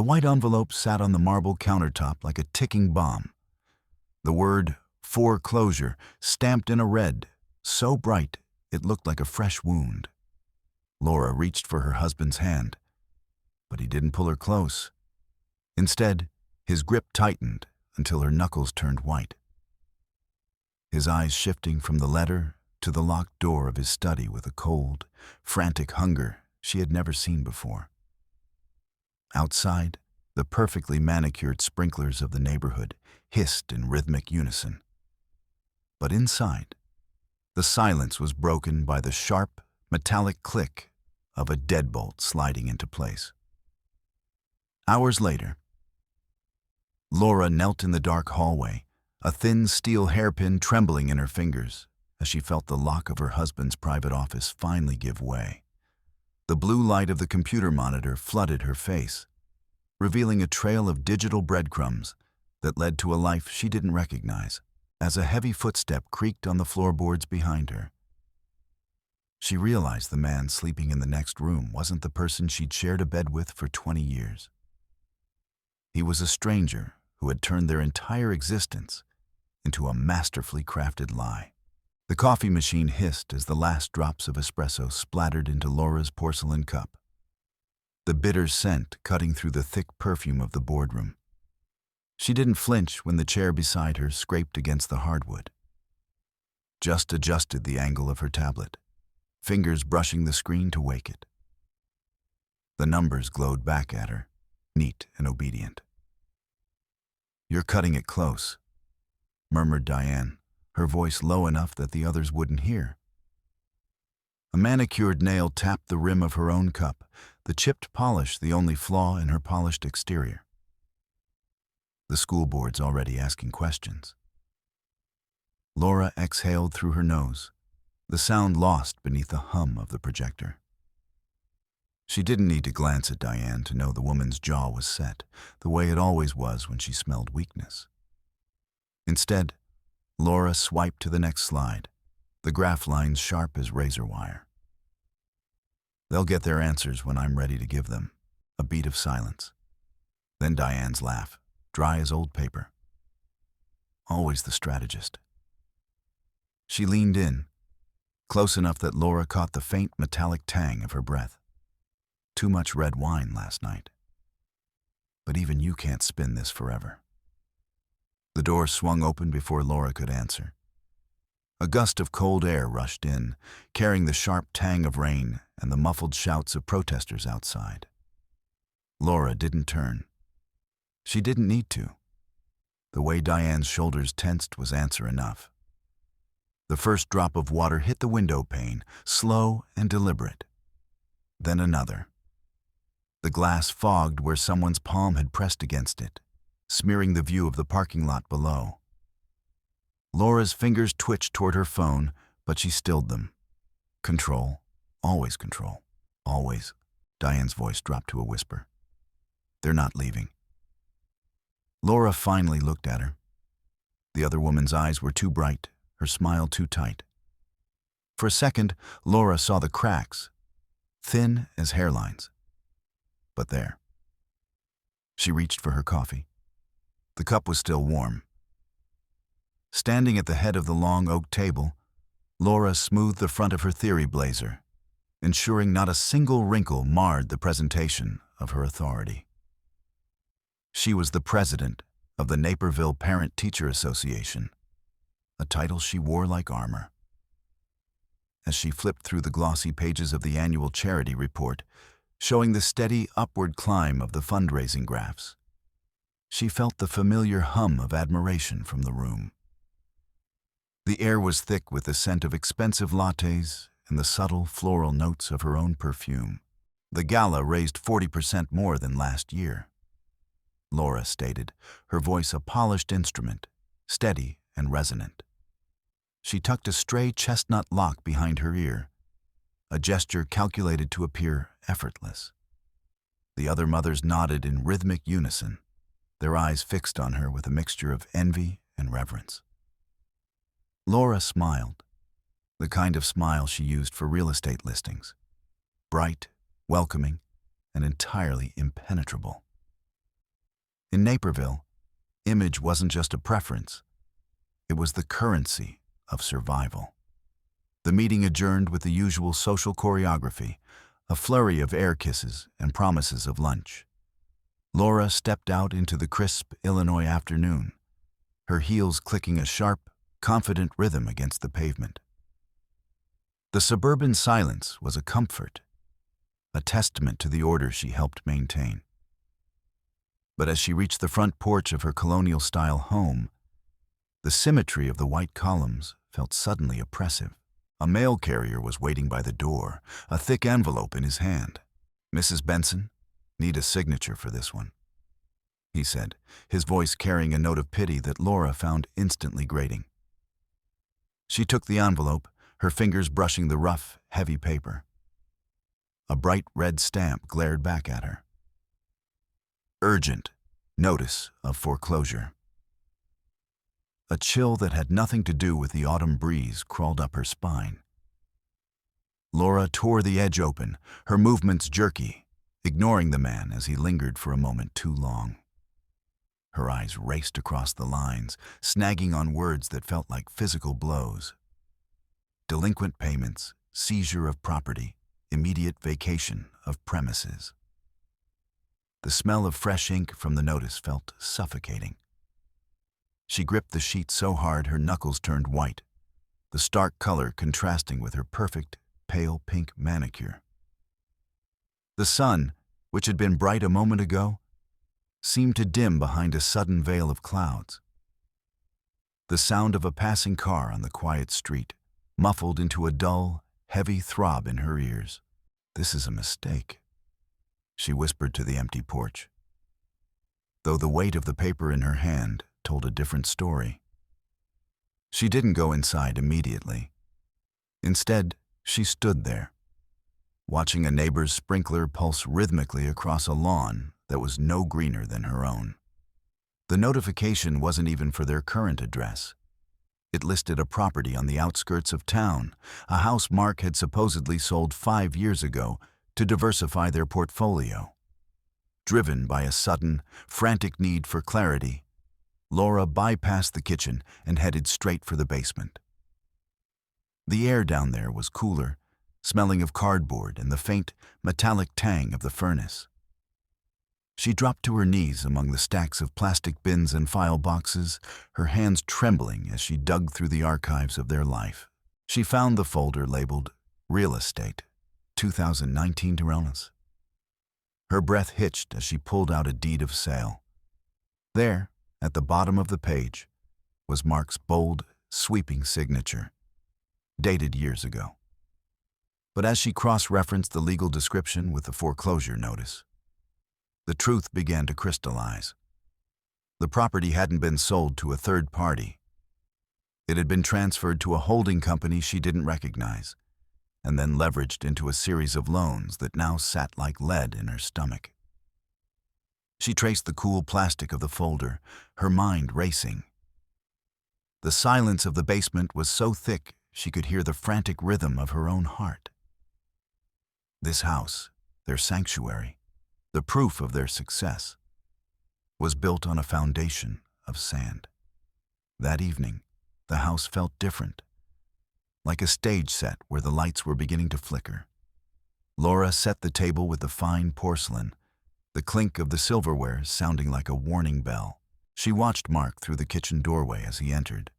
The white envelope sat on the marble countertop like a ticking bomb. The word foreclosure stamped in a red, so bright it looked like a fresh wound. Lora reached for her husband's hand, but he didn't pull her close. Instead, his grip tightened until her knuckles turned white. His eyes shifting from the letter to the locked door of his study with a cold, frantic hunger she had never seen before. Outside, the perfectly manicured sprinklers of the neighborhood hissed in rhythmic unison. But inside, the silence was broken by the sharp, metallic click of a deadbolt sliding into place. Hours later, Lora knelt in the dark hallway, a thin steel hairpin trembling in her fingers as she felt the lock of her husband's private office finally give way. The blue light of the computer monitor flooded her face, revealing a trail of digital breadcrumbs that led to a life she didn't recognize, as a heavy footstep creaked on the floorboards behind her. She realized the man sleeping in the next room wasn't the person she'd shared a bed with for 20 years. He was a stranger who had turned their entire existence into a masterfully crafted lie. The coffee machine hissed as the last drops of espresso splattered into Lora's porcelain cup, the bitter scent cutting through the thick perfume of the boardroom. She didn't flinch when the chair beside her scraped against the hardwood. Just adjusted the angle of her tablet, fingers brushing the screen to wake it. The numbers glowed back at her, neat and obedient. "You're cutting it close," murmured Diane, her voice low enough that the others wouldn't hear. A manicured nail tapped the rim of her own cup, the chipped polish the only flaw in her polished exterior. The school board's already asking questions. Lora exhaled through her nose, the sound lost beneath the hum of the projector. She didn't need to glance at Diane to know the woman's jaw was set, the way it always was when she smelled weakness. Instead, Lora swiped to the next slide, the graph lines sharp as razor wire. "They'll get their answers when I'm ready to give them." A beat of silence. Then Diane's laugh, dry as old paper. Always the strategist. She leaned in, close enough that Lora caught the faint metallic tang of her breath. Too much red wine last night. But even you can't spin this forever. The door swung open before Lora could answer. A gust of cold air rushed in, carrying the sharp tang of rain and the muffled shouts of protesters outside. Lora didn't turn. She didn't need to. The way Diane's shoulders tensed was answer enough. The first drop of water hit the window pane, slow and deliberate. Then another. The glass fogged where someone's palm had pressed against it, smearing the view of the parking lot below. Lora's fingers twitched toward her phone, but she stilled them. Control, always control, always. Diane's voice dropped to a whisper. "They're not leaving." Lora finally looked at her. The other woman's eyes were too bright, her smile too tight. For a second, Lora saw the cracks, thin as hairlines. But there. She reached for her coffee. The cup was still warm. Standing at the head of the long oak table, Lora smoothed the front of her theory blazer, ensuring not a single wrinkle marred the presentation of her authority. She was the president of the Naperville Parent-Teacher Association, a title she wore like armor. As she flipped through the glossy pages of the annual charity report, showing the steady upward climb of the fundraising graphs, she felt the familiar hum of admiration from the room. The air was thick with the scent of expensive lattes and the subtle floral notes of her own perfume. The gala raised 40% more than last year, Lora stated, her voice a polished instrument, steady and resonant. She tucked a stray chestnut lock behind her ear, a gesture calculated to appear effortless. The other mothers nodded in rhythmic unison, their eyes fixed on her with a mixture of envy and reverence. Lora smiled, the kind of smile she used for real estate listings, bright, welcoming, and entirely impenetrable. In Naperville, image wasn't just a preference, it was the currency of survival. The meeting adjourned with the usual social choreography, a flurry of air kisses and promises of lunch. Lora stepped out into the crisp Illinois afternoon, her heels clicking a sharp, confident rhythm against the pavement. The suburban silence was a comfort, a testament to the order she helped maintain. But as she reached the front porch of her colonial-style home, the symmetry of the white columns felt suddenly oppressive. A mail carrier was waiting by the door, a thick envelope in his hand. "Mrs. Benson, need a signature for this one," he said, his voice carrying a note of pity that Lora found instantly grating. She took the envelope, her fingers brushing the rough, heavy paper. A bright red stamp glared back at her. Urgent. Notice of foreclosure. A chill that had nothing to do with the autumn breeze crawled up her spine. Lora tore the edge open, her movements jerky, ignoring the man as he lingered for a moment too long. Her eyes raced across the lines, snagging on words that felt like physical blows. Delinquent payments, seizure of property, immediate vacation of premises. The smell of fresh ink from the notice felt suffocating. She gripped the sheet so hard her knuckles turned white, the stark color contrasting with her perfect, pale pink manicure. The sun, which had been bright a moment ago, seemed to dim behind a sudden veil of clouds. The sound of a passing car on the quiet street muffled into a dull, heavy throb in her ears. "This is a mistake," she whispered to the empty porch, though the weight of the paper in her hand told a different story. She didn't go inside immediately. Instead, she stood there, watching a neighbor's sprinkler pulse rhythmically across a lawn that was no greener than her own. The notification wasn't even for their current address. It listed a property on the outskirts of town, a house Mark had supposedly sold 5 years ago to diversify their portfolio. Driven by a sudden, frantic need for clarity, Lora bypassed the kitchen and headed straight for the basement. The air down there was cooler, smelling of cardboard and the faint, metallic tang of the furnace. She dropped to her knees among the stacks of plastic bins and file boxes, her hands trembling as she dug through the archives of their life. She found the folder labeled Real Estate, 2019 Toronto's. Her breath hitched as she pulled out a deed of sale. There, at the bottom of the page, was Mark's bold, sweeping signature, dated years ago. But as she cross-referenced the legal description with the foreclosure notice, the truth began to crystallize. The property hadn't been sold to a third party. It had been transferred to a holding company she didn't recognize, and then leveraged into a series of loans that now sat like lead in her stomach. She traced the cool plastic of the folder, her mind racing. The silence of the basement was so thick she could hear the frantic rhythm of her own heart. This house, their sanctuary, the proof of their success, was built on a foundation of sand. That evening, the house felt different, like a stage set where the lights were beginning to flicker. Lora set the table with the fine porcelain, the clink of the silverware sounding like a warning bell. She watched Mark through the kitchen doorway as he entered,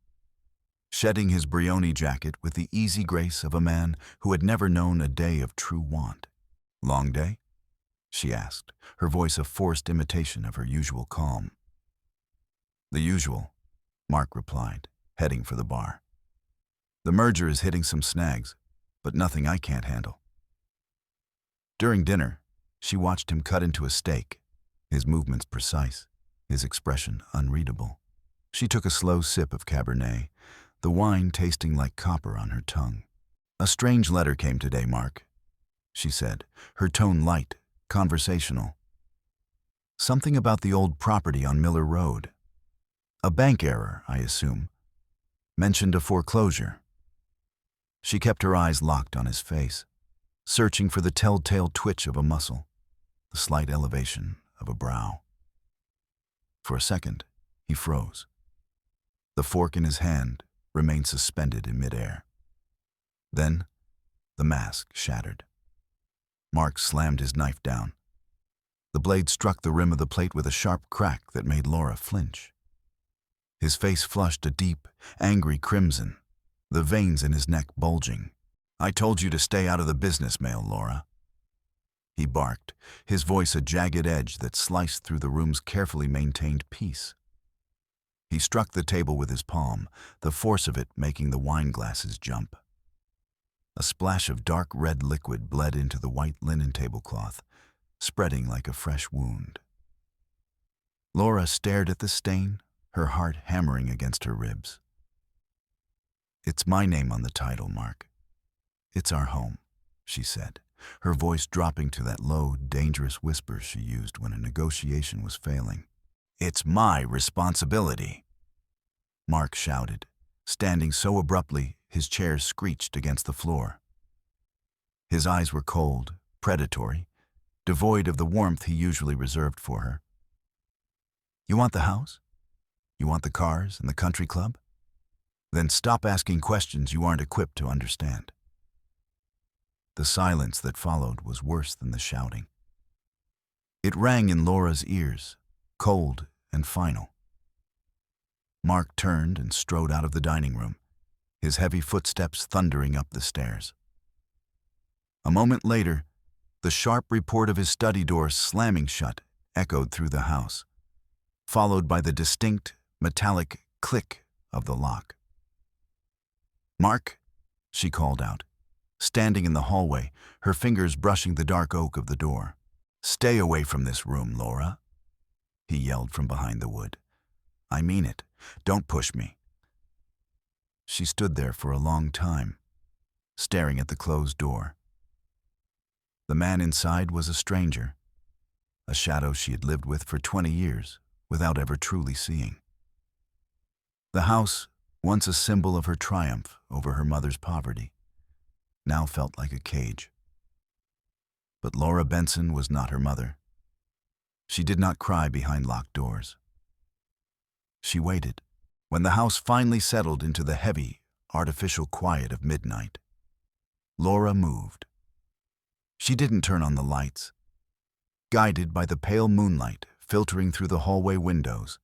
shedding his Brioni jacket with the easy grace of a man who had never known a day of true want. "Long day?" she asked, her voice a forced imitation of her usual calm. "The usual," Mark replied, heading for the bar. "The merger is hitting some snags, but nothing I can't handle." During dinner, she watched him cut into a steak, his movements precise, his expression unreadable. She took a slow sip of Cabernet, the wine tasting like copper on her tongue. "A strange letter came today, Mark," she said, her tone light, conversational. "Something about the old property on Miller Road. A bank error, I assume. Mentioned a foreclosure." She kept her eyes locked on his face, searching for the telltale twitch of a muscle, the slight elevation of a brow. For a second, he froze. The fork in his hand remained suspended in midair. Then, the mask shattered. Mark slammed his knife down. The blade struck the rim of the plate with a sharp crack that made Lora flinch. His face flushed a deep, angry crimson, the veins in his neck bulging. "I told you to stay out of the business mail, Lora," he barked, his voice a jagged edge that sliced through the room's carefully maintained peace. He struck the table with his palm, the force of it making the wine glasses jump. A splash of dark red liquid bled into the white linen tablecloth, spreading like a fresh wound. Lora stared at the stain, her heart hammering against her ribs. "It's my name on the title, Mark. It's our home," she said, her voice dropping to that low, dangerous whisper she used when a negotiation was failing. "It's my responsibility," Mark shouted, standing so abruptly his chair screeched against the floor. His eyes were cold, predatory, devoid of the warmth he usually reserved for her. "You want the house? You want the cars and the country club? Then stop asking questions you aren't equipped to understand." The silence that followed was worse than the shouting. It rang in Lora's ears, cold and final. Mark turned and strode out of the dining room, his heavy footsteps thundering up the stairs. A moment later, the sharp report of his study door slamming shut echoed through the house, followed by the distinct, metallic click of the lock. "Mark," she called out, standing in the hallway, her fingers brushing the dark oak of the door. "Stay away from this room, Lora," he yelled from behind the wood. "I mean it. Don't push me." She stood there for a long time, staring at the closed door. The man inside was a stranger, a shadow she had lived with for 20 years without ever truly seeing. The house, once a symbol of her triumph over her mother's poverty, now felt like a cage. But Lora Benson was not her mother. She did not cry behind locked doors. She waited. When the house finally settled into the heavy, artificial quiet of midnight, Lora moved. She didn't turn on the lights. Guided by the pale moonlight filtering through the hallway windows,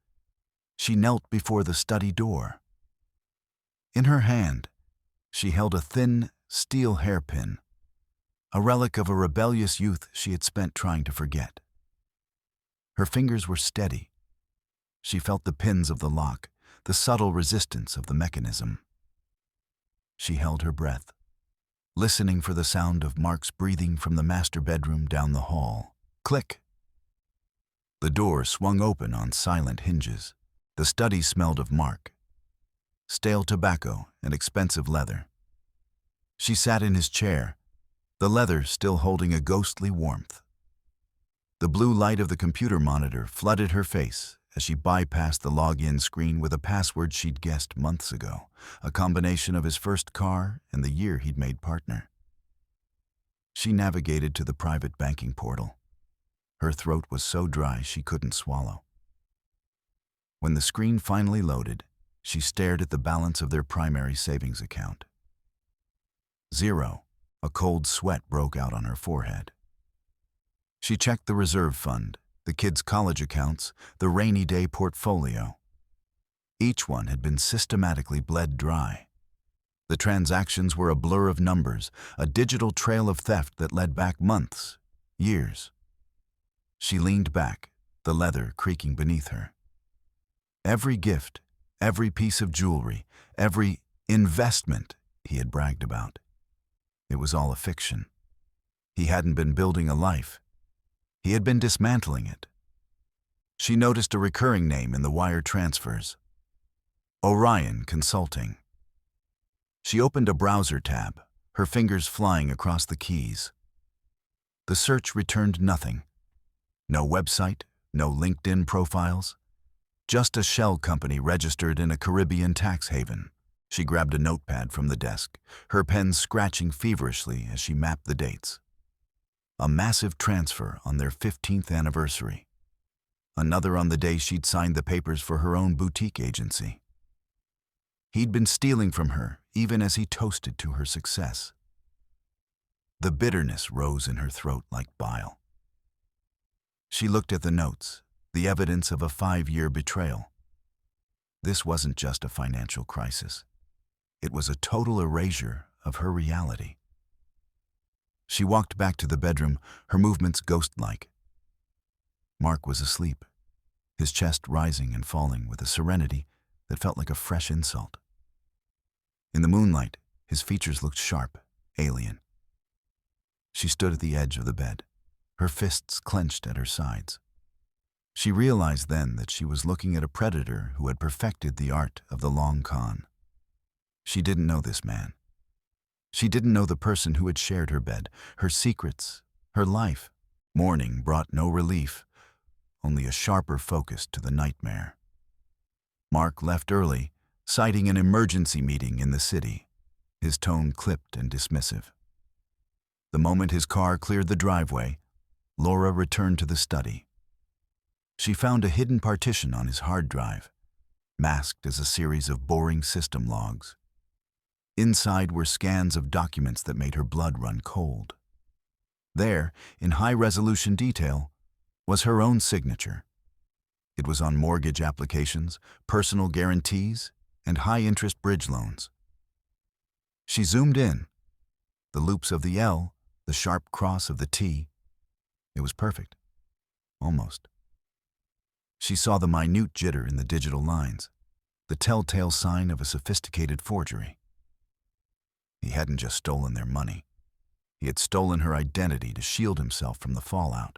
she knelt before the study door. In her hand, she held a thin, steel hairpin, a relic of a rebellious youth she had spent trying to forget. Her fingers were steady. She felt the pins of the lock, the subtle resistance of the mechanism. She held her breath, listening for the sound of Mark's breathing from the master bedroom down the hall. Click! The door swung open on silent hinges. The study smelled of Mark, stale tobacco and expensive leather. She sat in his chair, the leather still holding a ghostly warmth. The blue light of the computer monitor flooded her face as she bypassed the login screen with a password she'd guessed months ago, a combination of his first car and the year he'd made partner. She navigated to the private banking portal. Her throat was so dry she couldn't swallow. When the screen finally loaded, she stared at the balance of their primary savings account. 0. A cold sweat broke out on her forehead. She checked the reserve fund, the kids' college accounts, the rainy day portfolio. Each one had been systematically bled dry. The transactions were a blur of numbers, a digital trail of theft that led back months, years. She leaned back, the leather creaking beneath her. Every gift, every piece of jewelry, every investment he had bragged about. It was all a fiction. He hadn't been building a life. He had been dismantling it. She noticed a recurring name in the wire transfers: Orion Consulting. She opened a browser tab, her fingers flying across the keys. The search returned nothing. No website, no LinkedIn profiles, just a shell company registered in a Caribbean tax haven. She grabbed a notepad from the desk, her pen scratching feverishly as she mapped the dates. A massive transfer on their 15th anniversary. another on the day she'd signed the papers for her own boutique agency. He'd been stealing from her even as he toasted to her success. The bitterness rose in her throat like bile. She looked at the notes, the evidence of a 5-year betrayal. This wasn't just a financial crisis. It was a total erasure of her reality. She walked back to the bedroom, her movements ghost-like. Mark was asleep, his chest rising and falling with a serenity that felt like a fresh insult. In the moonlight, his features looked sharp, alien. She stood at the edge of the bed, her fists clenched at her sides. She realized then that she was looking at a predator who had perfected the art of the long con. She didn't know this man. She didn't know the person who had shared her bed, her secrets, her life. Morning brought no relief, only a sharper focus to the nightmare. Mark left early, citing an emergency meeting in the city, his tone clipped and dismissive. The moment his car cleared the driveway, Lora returned to the study. She found a hidden partition on his hard drive, masked as a series of boring system logs. Inside were scans of documents that made her blood run cold. There, in high-resolution detail, was her own signature. It was on mortgage applications, personal guarantees, and high-interest bridge loans. She zoomed in. The loops of the L, the sharp cross of the T. It was perfect. Almost. She saw the minute jitter in the digital lines, the telltale sign of a sophisticated forgery. He hadn't just stolen their money. He had stolen her identity to shield himself from the fallout.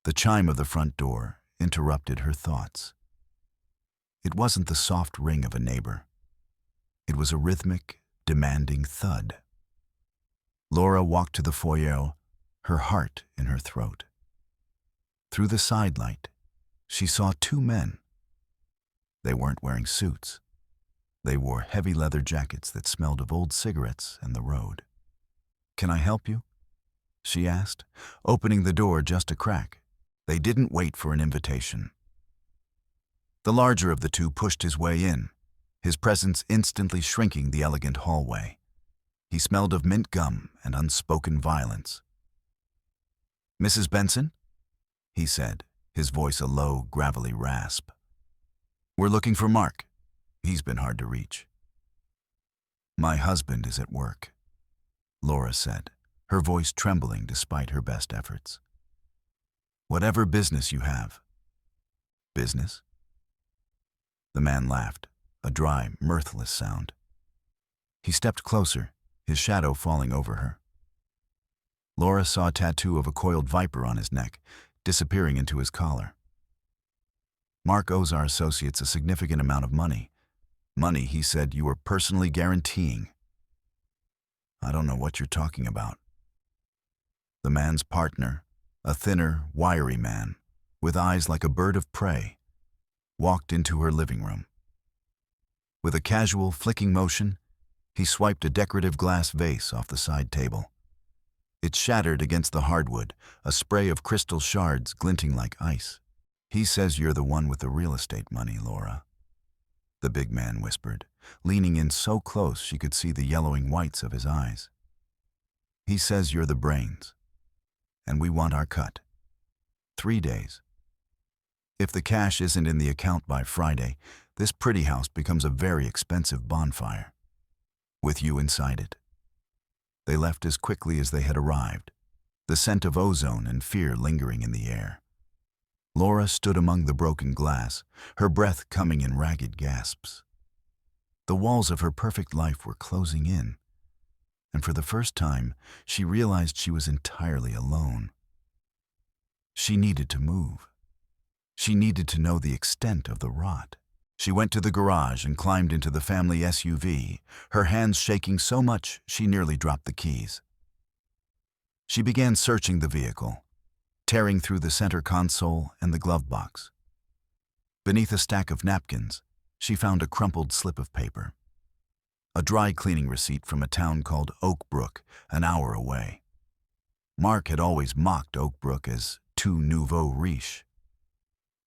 The chime of the front door interrupted her thoughts. It wasn't the soft ring of a neighbor. It was a rhythmic, demanding thud. Lora walked to the foyer, her heart in her throat. Through the sidelight, she saw 2 men. They weren't wearing suits. They wore heavy leather jackets that smelled of old cigarettes and the road. "Can I help you?" she asked, opening the door just a crack. They didn't wait for an invitation. The larger of the 2 pushed his way in, his presence instantly shrinking the elegant hallway. He smelled of mint gum and unspoken violence. "Mrs. Benson?" he said, his voice a low, gravelly rasp. "We're looking for Mark. He's been hard to reach." "My husband is at work," Lora said, her voice trembling despite her best efforts. "Whatever business you have." "Business?" The man laughed, a dry, mirthless sound. He stepped closer, his shadow falling over her. Lora saw a tattoo of a coiled viper on his neck, disappearing into his collar. "Mark owes our associates a significant amount of money. Money, he said, you were personally guaranteeing." "I don't know what you're talking about." The man's partner, a thinner, wiry man, with eyes like a bird of prey, walked into her living room. With a casual, flicking motion, he swiped a decorative glass vase off the side table. It shattered against the hardwood, a spray of crystal shards glinting like ice. "He says you're the one with the real estate money, Lora," the big man whispered, leaning in so close she could see the yellowing whites of his eyes. "He says you're the brains, and we want our cut. 3 days. If the cash isn't in the account by Friday, this pretty house becomes a very expensive bonfire, with you inside it." They left as quickly as they had arrived, the scent of ozone and fear lingering in the air. Lora stood among the broken glass, her breath coming in ragged gasps. The walls of her perfect life were closing in, and for the first time, she realized she was entirely alone. She needed to move. She needed to know the extent of the rot. She went to the garage and climbed into the family SUV, her hands shaking so much she nearly dropped the keys. She began searching the vehicle, tearing through the center console and the glove box. Beneath a stack of napkins, she found a crumpled slip of paper. A dry cleaning receipt from a town called Oak Brook, an hour away. Mark had always mocked Oak Brook as too nouveau riche.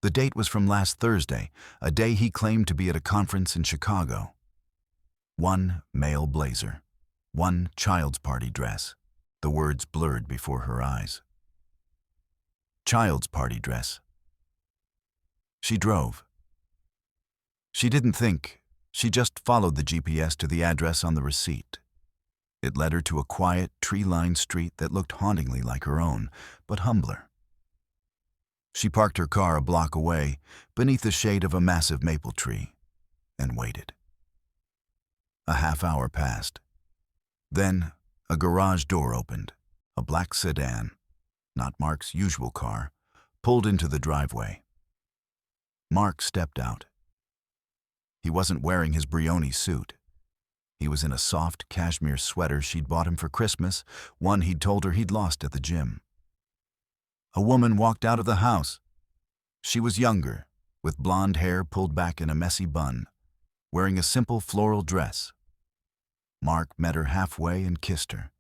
The date was from last Thursday, a day he claimed to be at a conference in Chicago. One male blazer, one child's party dress, the words blurred before her eyes. Child's party dress. She drove. She didn't think, she just followed the GPS to the address on the receipt. It led her to a quiet, tree-lined street that looked hauntingly like her own, but humbler. She parked her car a block away, beneath the shade of a massive maple tree, and waited. A half hour passed. Then, a garage door opened. A black sedan, not Mark's usual car, pulled into the driveway. Mark stepped out. He wasn't wearing his Brioni suit. He was in a soft cashmere sweater she'd bought him for Christmas, one he'd told her he'd lost at the gym. A woman walked out of the house. She was younger, with blonde hair pulled back in a messy bun, wearing a simple floral dress. Mark met her halfway and kissed her,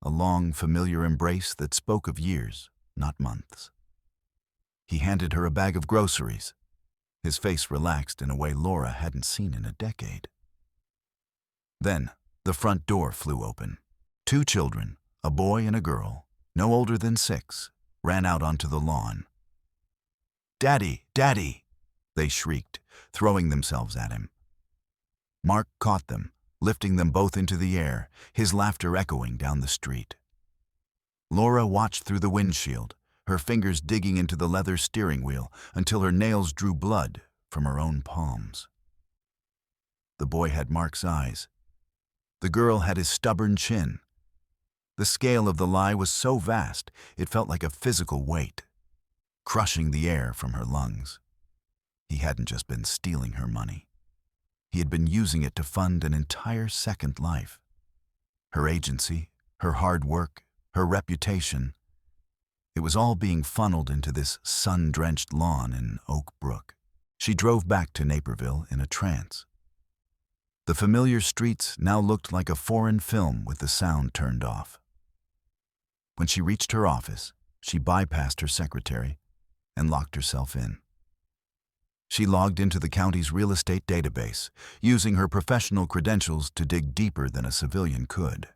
a long, familiar embrace that spoke of years, not months. He handed her a bag of groceries, his face relaxed in a way Lora hadn't seen in a decade. Then, the front door flew open. 2 children, a boy and a girl, no older than 6, ran out onto the lawn. "Daddy, Daddy!" they shrieked, throwing themselves at him. Mark caught them, lifting them both into the air, his laughter echoing down the street. Lora watched through the windshield, her fingers digging into the leather steering wheel until her nails drew blood from her own palms. The boy had Mark's eyes. The girl had his stubborn chin. The scale of the lie was so vast, it felt like a physical weight, crushing the air from her lungs. He hadn't just been stealing her money. He had been using it to fund an entire second life. Her agency, her hard work, her reputation. It was all being funneled into this sun-drenched lawn in Oak Brook. She drove back to Naperville in a trance. The familiar streets now looked like a foreign film with the sound turned off. When she reached her office, she bypassed her secretary and locked herself in. She logged into the county's real estate database, using her professional credentials to dig deeper than a civilian could.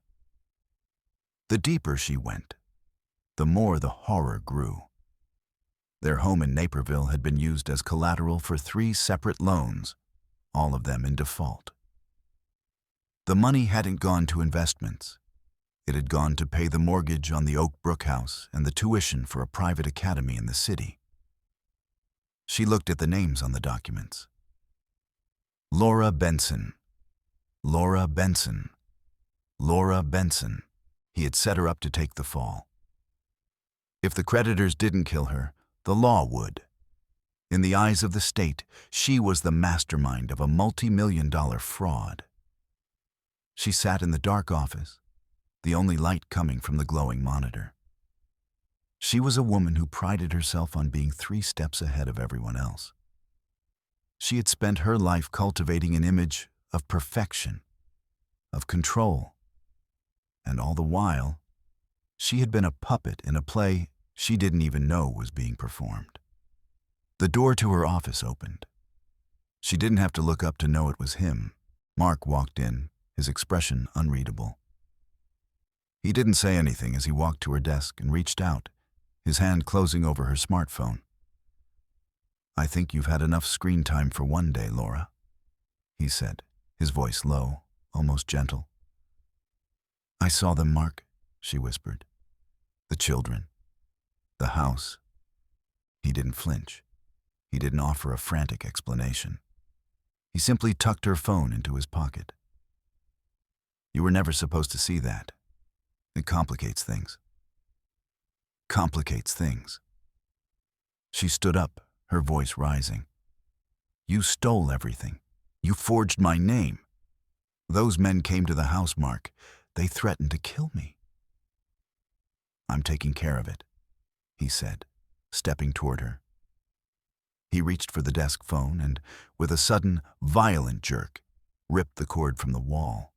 The deeper she went, the more the horror grew. Their home in Naperville had been used as collateral for 3 separate loans, all of them in default. The money hadn't gone to investments. It had gone to pay the mortgage on the Oak Brook house and the tuition for a private academy in the city. She looked at the names on the documents. Lora Benson. Lora Benson. Lora Benson. He had set her up to take the fall. If the creditors didn't kill her, the law would. In the eyes of the state, she was the mastermind of a multi-million-dollar fraud. She sat in the dark office, the only light coming from the glowing monitor. She was a woman who prided herself on being 3 steps ahead of everyone else. She had spent her life cultivating an image of perfection, of control, and all the while, she had been a puppet in a play she didn't even know was being performed. The door to her office opened. She didn't have to look up to know it was him. Mark walked in, his expression unreadable. He didn't say anything as he walked to her desk and reached out, his hand closing over her smartphone. "I think you've had enough screen time for one day, Lora," he said, his voice low, almost gentle. "I saw them, Mark," she whispered. "The children. The house." He didn't flinch. He didn't offer a frantic explanation. He simply tucked her phone into his pocket. "You were never supposed to see that. It complicates things." Complicates things. She stood up, her voice rising. "You stole everything. You forged my name. Those men came to the house, Mark. They threatened to kill me." "I'm taking care of it," he said, stepping toward her. He reached for the desk phone and, with a sudden, violent jerk, ripped the cord from the wall.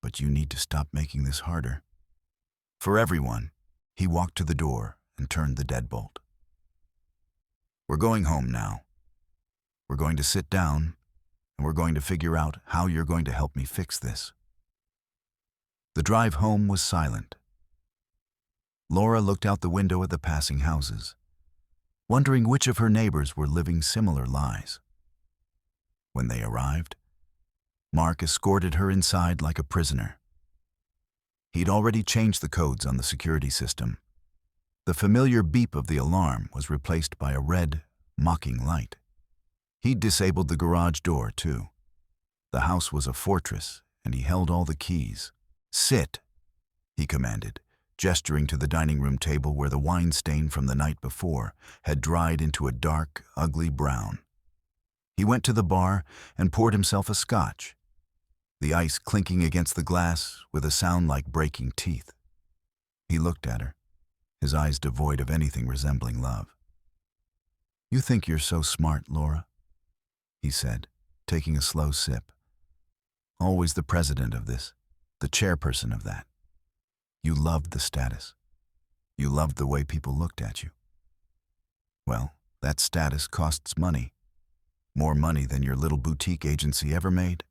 "But you need to stop making this harder. For everyone." He walked to the door and turned the deadbolt. We're going home now. We're going to sit down, and we're going to figure out how you're going to help me fix this." The drive home was silent. Lora looked out the window at the passing houses, wondering which of her neighbors were living similar lies. When they arrived, Mark escorted her inside like a prisoner. He'd already changed the codes on the security system. The familiar beep of the alarm was replaced by a red, mocking light. He'd disabled the garage door, too. The house was a fortress, and he held all the keys. "Sit," he commanded, gesturing to the dining room table where the wine stain from the night before had dried into a dark, ugly brown. He went to the bar and poured himself a scotch, the ice clinking against the glass with a sound like breaking teeth. He looked at her, his eyes devoid of anything resembling love. "You think you're so smart, Lora," he said, taking a slow sip. "Always the president of this, the chairperson of that. You loved the status. You loved the way people looked at you. Well, that status costs money. More money than your little boutique agency ever made.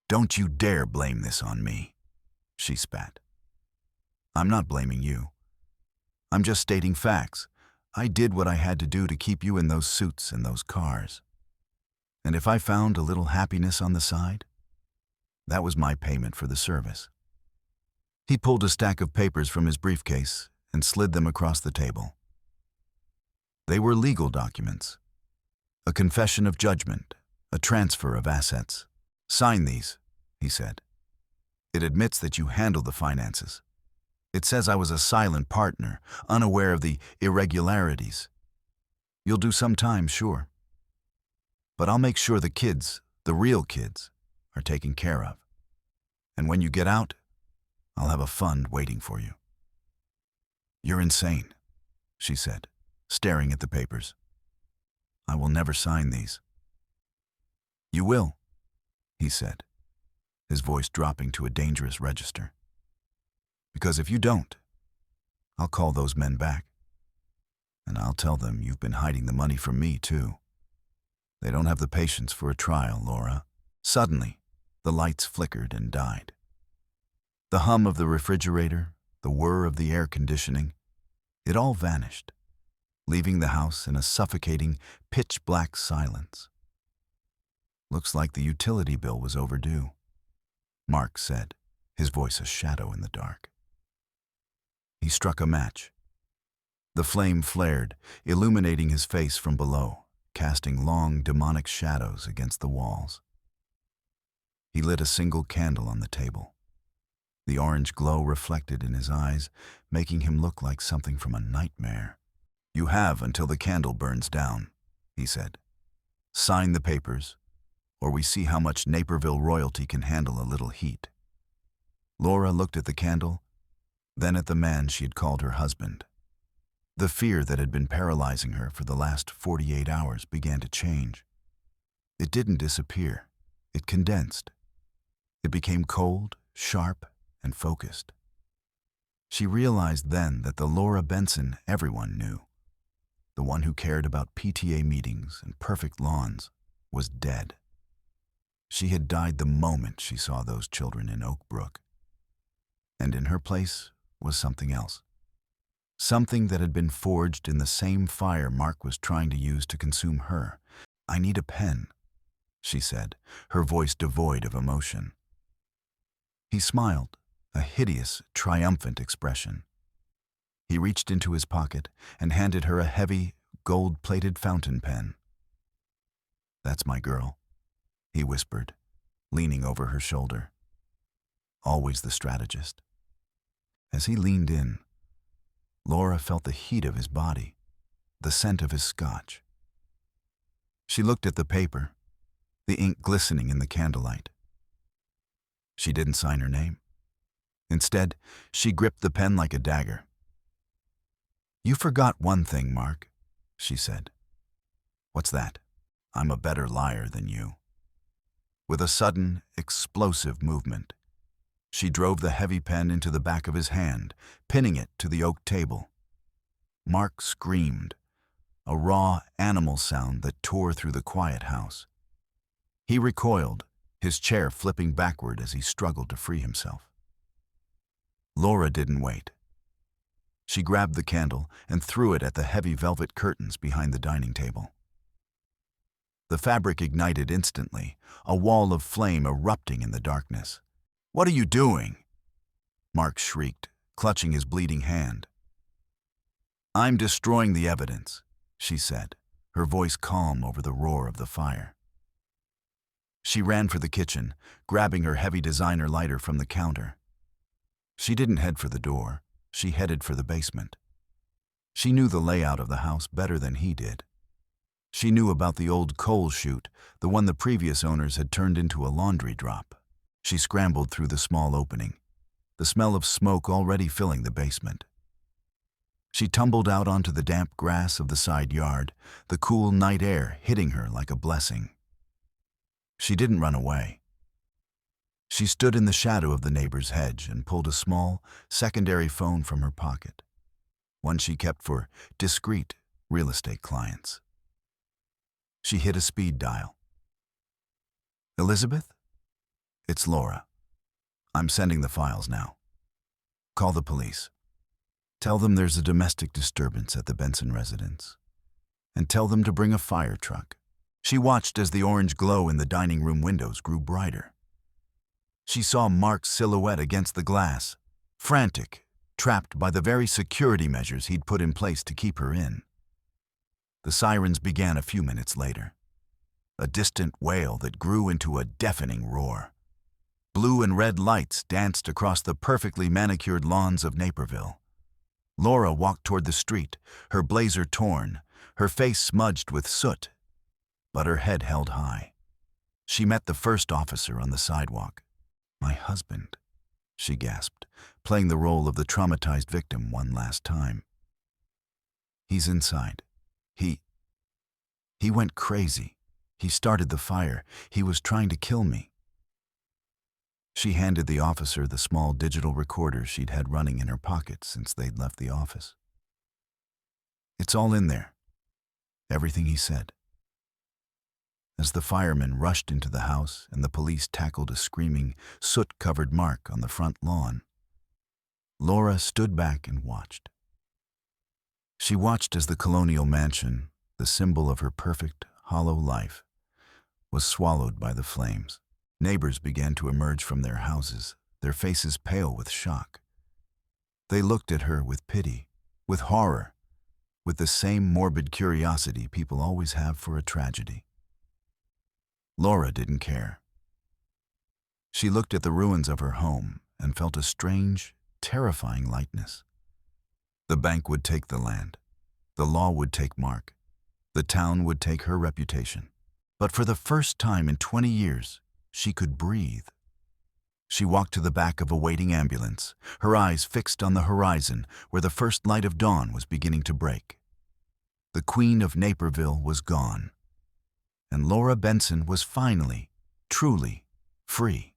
Don't you dare blame this on me," she spat. "I'm not blaming you. I'm just stating facts. I did what I had to do to keep you in those suits and those cars. And if I found a little happiness on the side, that was my payment for the service." He pulled a stack of papers from his briefcase and slid them across the table. They were legal documents. A confession of judgment, a transfer of assets. "Sign these," he said. "It admits that you handle the finances. It says I was a silent partner, unaware of the irregularities. You'll do some time, sure. But I'll make sure the kids, the real kids, are taken care of. And when you get out, I'll have a fund waiting for you." "You're insane," she said, staring at the papers. "I will never sign these." "You will," he said, his voice dropping to a dangerous register. "Because if you don't, I'll call those men back. And I'll tell them you've been hiding the money from me, too. They don't have the patience for a trial, Lora." Suddenly, the lights flickered and died. The hum of the refrigerator, the whir of the air conditioning, it all vanished, leaving the house in a suffocating, pitch-black silence. "Looks like the utility bill was overdue," Mark said, his voice a shadow in the dark. He struck a match. The flame flared, illuminating his face from below, casting long, demonic shadows against the walls. He lit a single candle on the table. The orange glow reflected in his eyes, making him look like something from a nightmare. "You have until the candle burns down," he said. "Sign the papers, or we see how much Naperville royalty can handle a little heat." Lora looked at the candle, then at the man she had called her husband. The fear that had been paralyzing her for the last 48 hours began to change. It didn't disappear. It condensed. It became cold, sharp, and focused. She realized then that the Lora Benson everyone knew, the one who cared about PTA meetings and perfect lawns, was dead. She had died the moment she saw those children in Oak Brook. And in her place was something else. Something that had been forged in the same fire Mark was trying to use to consume her. "I need a pen," she said, her voice devoid of emotion. He smiled, a hideous, triumphant expression. He reached into his pocket and handed her a heavy, gold-plated fountain pen. "That's my girl," he whispered, leaning over her shoulder. Always the strategist. As he leaned in, Lora felt the heat of his body, the scent of his scotch. She looked at the paper, the ink glistening in the candlelight. She didn't sign her name. Instead, she gripped the pen like a dagger. "You forgot one thing, Mark," she said. "What's that?" "I'm a better liar than you." With a sudden, explosive movement, she drove the heavy pen into the back of his hand, pinning it to the oak table. Mark screamed, a raw animal sound that tore through the quiet house. He recoiled, his chair flipping backward as he struggled to free himself. Lora didn't wait. She grabbed the candle and threw it at the heavy velvet curtains behind the dining table. The fabric ignited instantly, a wall of flame erupting in the darkness. "What are you doing?" Mark shrieked, clutching his bleeding hand. "I'm destroying the evidence," she said, her voice calm over the roar of the fire. She ran for the kitchen, grabbing her heavy designer lighter from the counter. She didn't head for the door, she headed for the basement. She knew the layout of the house better than he did. She knew about the old coal chute, the one the previous owners had turned into a laundry drop. She scrambled through the small opening, the smell of smoke already filling the basement. She tumbled out onto the damp grass of the side yard, the cool night air hitting her like a blessing. She didn't run away. She stood in the shadow of the neighbor's hedge and pulled a small, secondary phone from her pocket, one she kept for discreet real estate clients. She hit a speed dial. "Elizabeth? It's Lora. I'm sending the files now. Call the police. Tell them there's a domestic disturbance at the Benson residence. And tell them to bring a fire truck." She watched as the orange glow in the dining room windows grew brighter. She saw Mark's silhouette against the glass, frantic, trapped by the very security measures he'd put in place to keep her in. The sirens began a few minutes later, a distant wail that grew into a deafening roar. Blue and red lights danced across the perfectly manicured lawns of Naperville. Lora walked toward the street, her blazer torn, her face smudged with soot, but her head held high. She met the first officer on the sidewalk. "My husband," she gasped, playing the role of the traumatized victim one last time. "He's inside. He went crazy. He started the fire. He was trying to kill me." She handed the officer the small digital recorder she'd had running in her pocket since they'd left the office. "It's all in there. Everything he said." As the firemen rushed into the house and the police tackled a screaming, soot-covered Mark on the front lawn, Lora stood back and watched. She watched as the colonial mansion, the symbol of her perfect, hollow life, was swallowed by the flames. Neighbors began to emerge from their houses, their faces pale with shock. They looked at her with pity, with horror, with the same morbid curiosity people always have for a tragedy. Lora didn't care. She looked at the ruins of her home and felt a strange, terrifying lightness. The bank would take the land. The law would take Mark. The town would take her reputation. But for the first time in 20 years, she could breathe. She walked to the back of a waiting ambulance, her eyes fixed on the horizon where the first light of dawn was beginning to break. The Queen of Naperville was gone, and Lora Benson was finally, truly free.